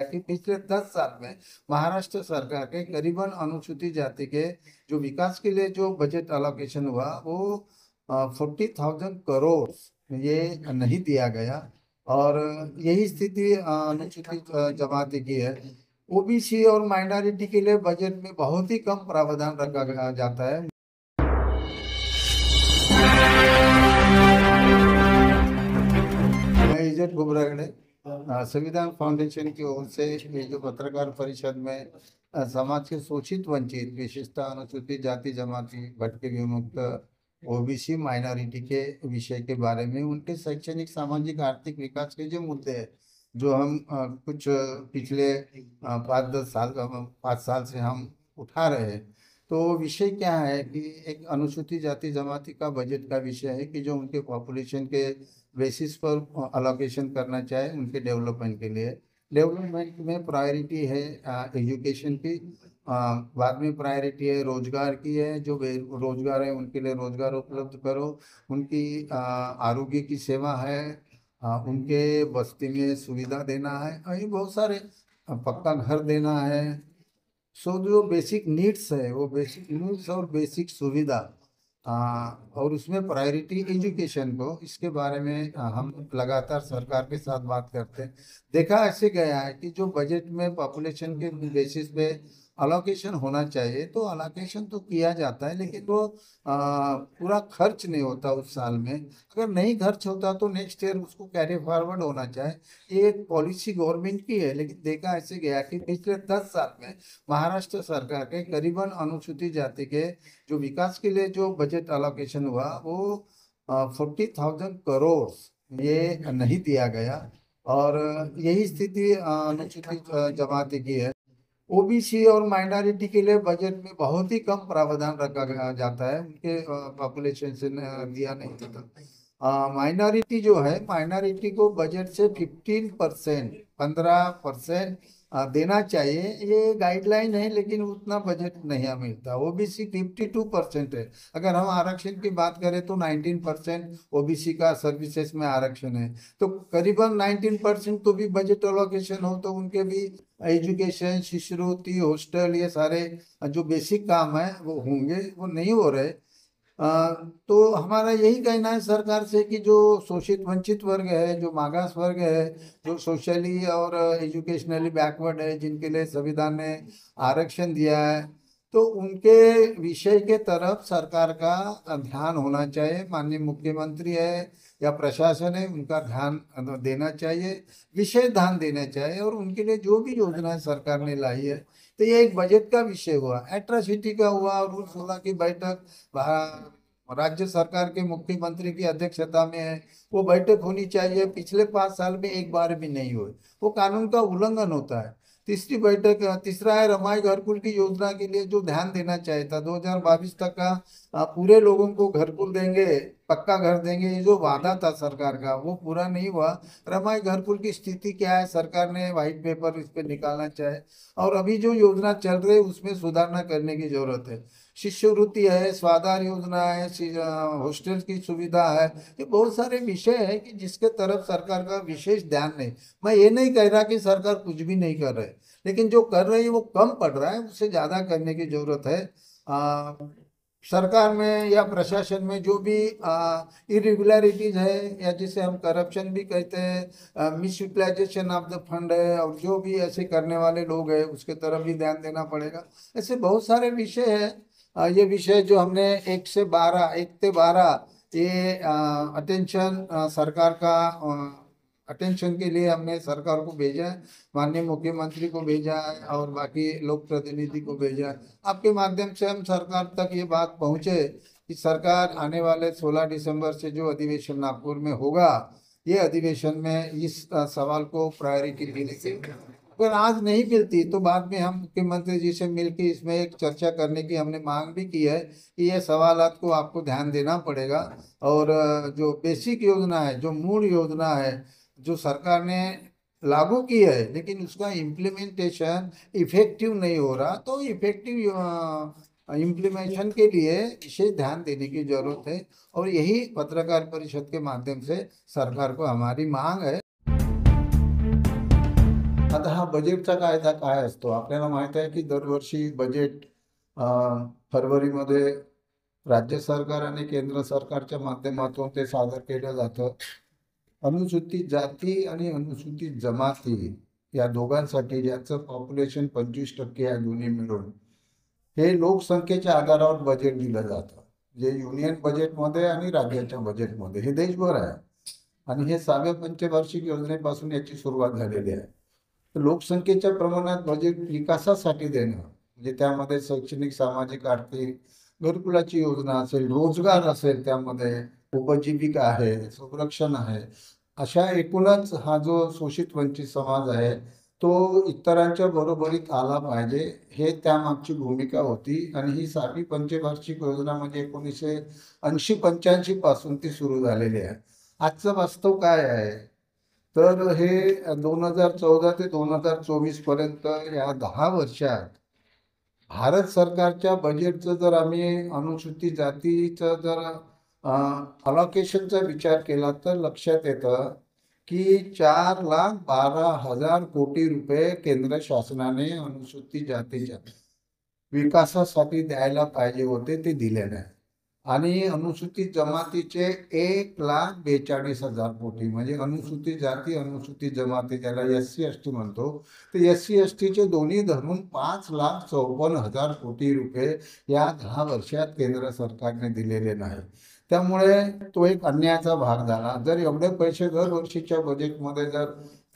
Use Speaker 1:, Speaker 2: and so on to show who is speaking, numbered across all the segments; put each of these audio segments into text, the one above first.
Speaker 1: कि पिछले 10 साल में महाराष्ट्र सरकार के करीबन अनुसूचित जाति के जो विकास के लिए जो बजट अलोकेशन हुआ वो 40,000 करोड़ ये नहीं दिया गया। और यही स्थिति अनुसूचित जमाति की है। ओबीसी और माइनॉरिटी के लिए बजट में बहुत ही कम प्रावधान रखा जाता है। मैं इज्जत घुबरागड़े संविधान फाउंडेशन की ओर से ये जो पत्रकार परिषद में समाज के शोषित वंचित विशेषतः अनुसूचित जाति जमाती भटके विमुक्त ओबीसी माइनॉरिटी के विषय के बारे में उनके शैक्षणिक सामाजिक आर्थिक विकास के जो मुद्दे हैं जो हम कुछ पिछले 5 साल से हम उठा रहे हैं। तो विषय क्या है कि एक अनुसूचित जाति जमाती का बजट का विषय है कि जो उनके पॉपुलेशन के बेसिस पर अलोकेशन करना चाहे उनके डेवलपमेंट के लिए। डेवलपमेंट में प्रायोरिटी है एजुकेशन की, बाद में प्रायोरिटी है रोजगार की है। जो रोजगार है उनके लिए रोजगार उपलब्ध करो। उनकी आरोग्य की सेवा है, उनके बस्ती में सुविधा देना है, और ये बहुत सारे पक्का घर देना है। सो जो बेसिक नीड्स है वो बेसिक नीड्स और बेसिक सुविधा, और उसमें प्रायोरिटी एजुकेशन को, इसके बारे में हम लगातार सरकार के साथ बात करते हैं। देखा ऐसे गया है कि जो बजट में पॉपुलेशन के बेसिस पे अलोकेशन होना चाहिए तो अलोकेशन तो किया जाता है, लेकिन वो पूरा खर्च नहीं होता उस साल में। अगर नहीं खर्च होता तो नेक्स्ट ईयर उसको कैरी फॉरवर्ड होना चाहिए। ये एक पॉलिसी गवर्नमेंट की है, लेकिन देखा ऐसे गया कि पिछले 10 साल में महाराष्ट्र सरकार के करीबन अनुसूचित जाति के जो विकास के लिए जो बजट अलोकेशन हुआ वो 40,000 करोड़ ये नहीं दिया गया। और यही स्थिति अनुसूचित जमाति की है। ओबीसी और माइनॉरिटी के लिए बजट में बहुत ही कम प्रावधान रखा जाता है, उनके पॉपुलेशन से दिया नहीं जाता। माइनॉरिटी जो है, माइनॉरिटी को बजट से 15% देना चाहिए, ये गाइडलाइन है, लेकिन उतना बजट नहीं मिलता। ओबीसी 52% है। अगर हम आरक्षण की बात करें तो 19% ओबीसी का सर्विसेज में आरक्षण है। तो करीबन 19% तो भी बजट अलोकेशन हो तो उनके भी एजुकेशन, शिष्यवृत्ति, हॉस्टल, ये सारे जो बेसिक काम है वो होंगे, वो नहीं हो रहे। तो हमारा यही कहना है सरकार से कि जो शोषित वंचित वर्ग है, जो मागास वर्ग है, जो सोशली और एजुकेशनली बैकवर्ड है, जिनके लिए संविधान ने आरक्षण दिया है, तो उनके विषय के तरफ सरकार का ध्यान होना चाहिए। माननीय मुख्यमंत्री है या प्रशासन है, उनका ध्यान देना चाहिए, विशेष ध्यान देना चाहिए। और उनके लिए जो भी योजना सरकार ने लाई है, तो ये एक बजट का विषय हुआ, एट्रॉसिटी का हुआ। रूल 16 की बैठक राज्य सरकार के मुख्यमंत्री की अध्यक्षता में है, वो बैठक होनी चाहिए। पिछले 5 साल में एक बार भी नहीं हुई, वो कानून का उल्लंघन होता है। तीसरा है रमाई घरकुल की योजना के लिए जो ध्यान देना चाहिए था, 2022 तक का पूरे लोगों को घरकुल देंगे, पक्का घर देंगे, ये जो वादा था सरकार का वो पूरा नहीं हुआ। रमाई घरकुल की स्थिति क्या है, सरकार ने व्हाइट पेपर इस पे निकालना चाहे, और अभी जो योजना चल रही है उसमें सुधारना करने की जरूरत है। शिष्यवृत्ति है, स्वाधार योजना है, हॉस्टल की सुविधा है, ये बहुत सारे विषय है कि जिसके तरफ सरकार का विशेष ध्यान नहीं। मैं ये नहीं कह रहा कि सरकार कुछ भी नहीं कर रही, लेकिन जो कर रही है वो कम पड़ रहा है, उससे ज्यादा करने की जरूरत है। आ, सरकार में या प्रशासन में जो भी इरेगुलरिटीज है, या जिसे हम करप्शन भी कहते हैं, misutilisation of the fund है, और जो भी ऐसे करने वाले लोग हैं उसके तरफ भी ध्यान देना पड़ेगा। ऐसे बहुत सारे विषय है। ये विषय जो हमने 1 से 12 ये अटेंशन सरकार का अटेंशन के लिए हमने सरकार को भेजा है, माननीय मुख्यमंत्री को भेजा है, और बाकी लोक प्रतिनिधि को भेजा है। आपके माध्यम से हम सरकार तक ये बात पहुंचे कि सरकार आने वाले 16 दिसंबर से जो अधिवेशन नागपुर में होगा, ये अधिवेशन में इस सवाल को प्रायोरिटी देने। अगर आज नहीं मिलती तो बाद में हम मुख्यमंत्री जी से मिलकर इसमें एक चर्चा करने की हमने मांग भी की है कि ये सवालात को आपको ध्यान देना पड़ेगा। और जो बेसिक योजना है, जो मूल योजना है, जो सरकार ने लागू की है, लेकिन उसका इम्प्लीमेंटेशन इफेक्टिव नहीं हो रहा, तो इफेक्टिव इम्प्लीमेंटेशन के लिए विशेष ध्यान देने की जरूरत है। और यही पत्रकार परिषद के माध्यम से सरकार को हमारी मांग है। अतः हा बजेटचा कायदा काय असतो आपल्याला माहित आहे की दरवर्षी बजेट फरवरीमध्ये राज्य सरकार आणि केंद्र सरकारच्या माध्यमातून ते सादर केलं जातं. अनुसूचित जाती आणि अनुसूचित जमाती या दोघांसाठी ज्याचं पॉप्युलेशन 25% आहे दोन्ही मिळून, हे लोकसंख्येच्या आधारावर बजेट दिलं जातं. जे युनियन बजेटमध्ये आणि राज्याच्या बजेटमध्ये हे देशभर आहे. आणि हे 6व्या पंचवार्षिक योजनेपासून याची सुरुवात झालेली आहे. तर लोकसंख्येच्या प्रमाणात बजेट विकासासाठी देणं म्हणजे त्यामध्ये शैक्षणिक, सामाजिक, आर्थिक, घरकुलाची योजना असेल, रोजगार असेल, त्यामध्ये उपजीविका आहे, संरक्षण आहे, अशा एकूणच हा जो शोषित वंचित समाज आहे तो इतरांच्या बरोबरीत आला पाहिजे, हे त्यामागची भूमिका होती. आणि ही 6वी पंचवार्षिक योजना म्हणजे 1980-85 पासून ती सुरू झालेली आहे. आजचं वास्तव काय आहे तर हे 2014 ते 2024 पर्यंत या 10 वर्षात भारत सरकारच्या बजेटचं जर आम्ही अनुसूचित जातीचं जर अलोकेशनचा विचार केला तर लक्षात येतं की 4,12,000 कोटी रुपये केंद्र शासनाने अनुसूचित जातीच्या विकासासाठी द्यायला पाहिजे होते, ते दिले नाही. आणि अनुसूचित जमातीचे 1,42,000 कोटी, म्हणजे अनुसूचित जाती, अनुसूचित जमाती ज्याला SC/ST म्हणतो, तर SC/STचे दोन्ही धरून 5,54,000 कोटी रुपये या 10 वर्षात केंद्र सरकारने दिलेले नाही. त्यामुळे तो एक अन्यायाचा भाग झाला. जर एवढे पैसे दरवर्षीच्या बजेटमध्ये जर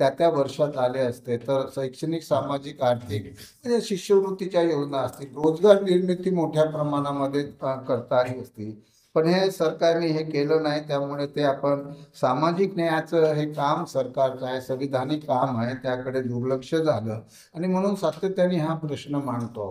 Speaker 1: त्या वर्षात आले असते तर शैक्षणिक, सामाजिक, आर्थिक म्हणजे शिष्यवृत्तीच्या योजना असतील, रोजगार निर्मिती मोठ्या प्रमाणामध्ये करता आली असती. पण हे सरकारने हे केलं नाही. त्यामुळे ते आपण सामाजिक न्यायाचं हे काम सरकारचं आहे, संविधानिक काम आहे, त्याकडे दुर्लक्ष झालं. आणि म्हणून सातत्याने हा प्रश्न मांडतो.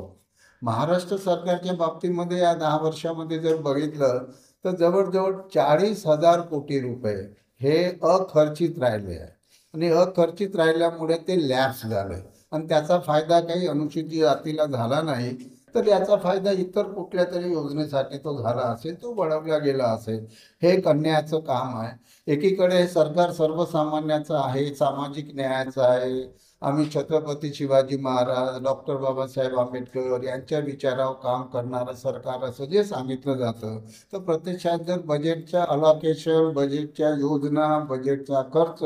Speaker 1: महाराष्ट्र सरकारच्या बाबतीमध्ये या 10 वर्षामध्ये जर बघितलं तर जवळजवळ 40,000 कोटी रुपये हे अखर्चित राहिले आहे. आणि अखर्चित राहिल्यामुळे ते लॅप्स झाले आणि त्याचा फायदा काही अनुसूचित जातीला झाला नाही, तर याचा फायदा इतर कुठल्या तरी योजनेसाठी तो झाला असेल, तो वळवला गेला असेल. हे एक अन्यायाचं काम आहे. एकीकडे सरकार सर्वसामान्याचं आहे, सामाजिक न्यायाचं आहे. आम्ही छत्रपती शिवाजी महाराज, डॉक्टर बाबासाहेब आंबेडकर यांच्या विचारावर काम करणारं सरकार असं जे सांगितलं जातं, तर प्रत्यक्षात जर बजेटच्या अलोकेशन, बजेटच्या योजना, बजेटचा खर्च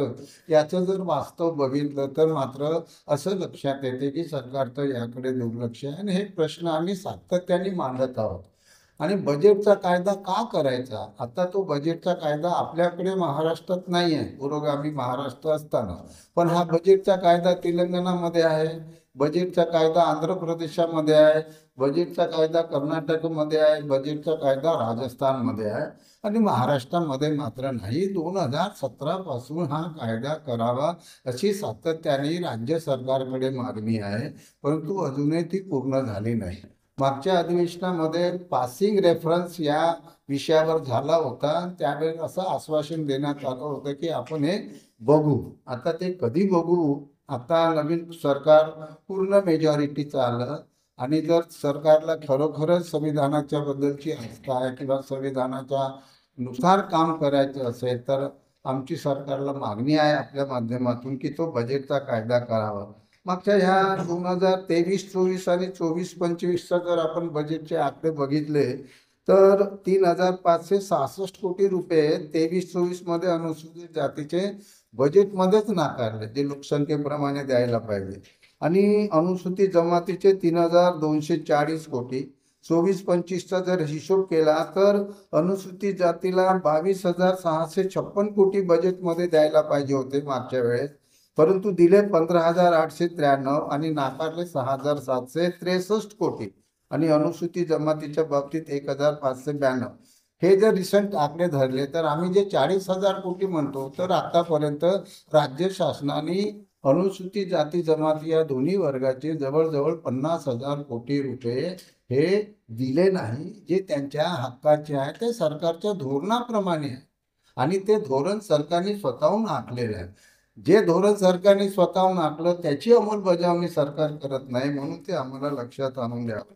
Speaker 1: याचं जर वास्तव बघितलं तर मात्र असं लक्षात येते की सरकारचं याकडे दुर्लक्ष आहे. आणि हे प्रश्न आम्ही सातत्याने मांडत आहोत. आणि बजेटचा कायदा का करायचा? आता तो बजेटचा कायदा आपल्याकडे महाराष्ट्रात नाही आहे, पुरोगामी महाराष्ट्र असताना. पण हा बजेटचा कायदा तेलंगणामध्ये आहे, बजेटचा कायदा आंध्र प्रदेशामध्ये आहे, बजेटचा कायदा कर्नाटकमध्ये आहे, बजेटचा कायदा राजस्थानमध्ये आहे. आणि महाराष्ट्रामध्ये मात्र नाही. 2017 पासून हा कायदा करावा अशी सातत्याने राज्य सरकारकडे मागणी आहे, परंतु अजूनही ती पूर्ण झाली नाही. मागच्या अधिवेशनामध्ये पासिंग रेफरन्स या विषयावर झाला होता. त्यावेळेस असं आश्वासन देण्यात आलं होतं की आपण हे बघू. आता ते कधी बघू? आता नवीन सरकार पूर्ण मेजॉरिटीचं आलं आणि जर सरकारला खरोखरच संविधानाच्या बद्दलची आस्था आहे किंवा संविधानाच्या नुसार काम करायचं असेल तर आमची सरकारला मागणी आहे आपल्या माध्यमातून की तो बजेटचा कायदा करावा. मागच्या ह्या 2023-24 आणि 24-25चा जर आपण बजेटचे आकडे बघितले तर 3,566 कोटी रुपये 23-24 मध्ये अनुसूचित जातीचे बजेटमध्येच नाकारले, जे लोकसंख्येप्रमाणे द्यायला पाहिजे. आणि अनुसूचित जमातीचे 3,240 कोटी. 24-25चा जर हिशोब केला तर अनुसूचित जातीला 22,656 कोटी बजेटमध्ये द्यायला पाहिजे होते मागच्या वेळेस, परंतु दिले 15,893 आणि नाकारले 6,763 कोटी. आणि अनुसूचित जमातीच्या बाबतीत 1,592. हे जर रिसेंट आकडे धरले तर आम्ही जे 40,000 कोटी म्हणतो, तर आतापर्यंत राज्य शासनाने अनुसूचित जाती जमाती या दोन्ही वर्गाचे जवळजवळ 50,000 कोटी रुपये हे दिले नाही, जे त्यांच्या हक्काचे आहे. ते सरकारच्या धोरणाप्रमाणे आहे आणि ते धोरण सरकारने स्वतःहून आखलेले आहे. जे धोरण सरकारने स्वतःहून आखलं त्याची अंमलबजावणी सरकार करत नाही, म्हणून ते आम्हाला लक्षात आणून द्यावं.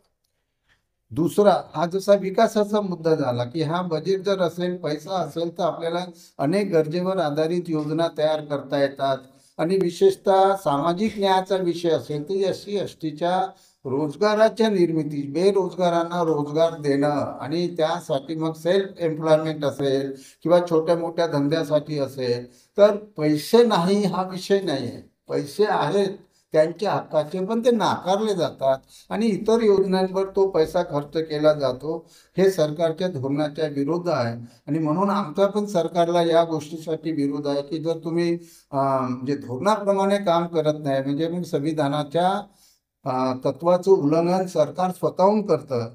Speaker 1: दुसरा, हा जसा विकासाचा मुद्दा झाला की हा बजेट जर असेल, पैसा असेल तर आपल्याला अनेक गरजेवर आधारित योजना तयार करता येतात. आणि विशेषतः सामाजिक न्यायाचा विषय असेल तर एससी एसटीच्या रोजगाराच्या निर्मिती, बेरोजगारांना रोजगार देणं आणि त्यासाठी मग सेल्फ एम्प्लॉयमेंट असेल किंवा छोट्या मोठ्या धंद्यासाठी असेल, तर पैसे नाही हा विषय नाही आहे. पैसे आहेत त्यांच्या हक्काचे, पण ते नाकारले जातात आणि इतर योजनांवर तो पैसा खर्च केला जातो. हे सरकारच्या धोरणाच्या विरुद्ध आहे आणि म्हणून आमचा पण सरकारला या गोष्टीसाठी विरोध आहे की जर तुम्ही म्हणजे धोरणाप्रमाणे काम करत नाही, म्हणजे मग संविधानाच्या तत्वाचं उल्लंघन सरकार स्वतःहून करतं.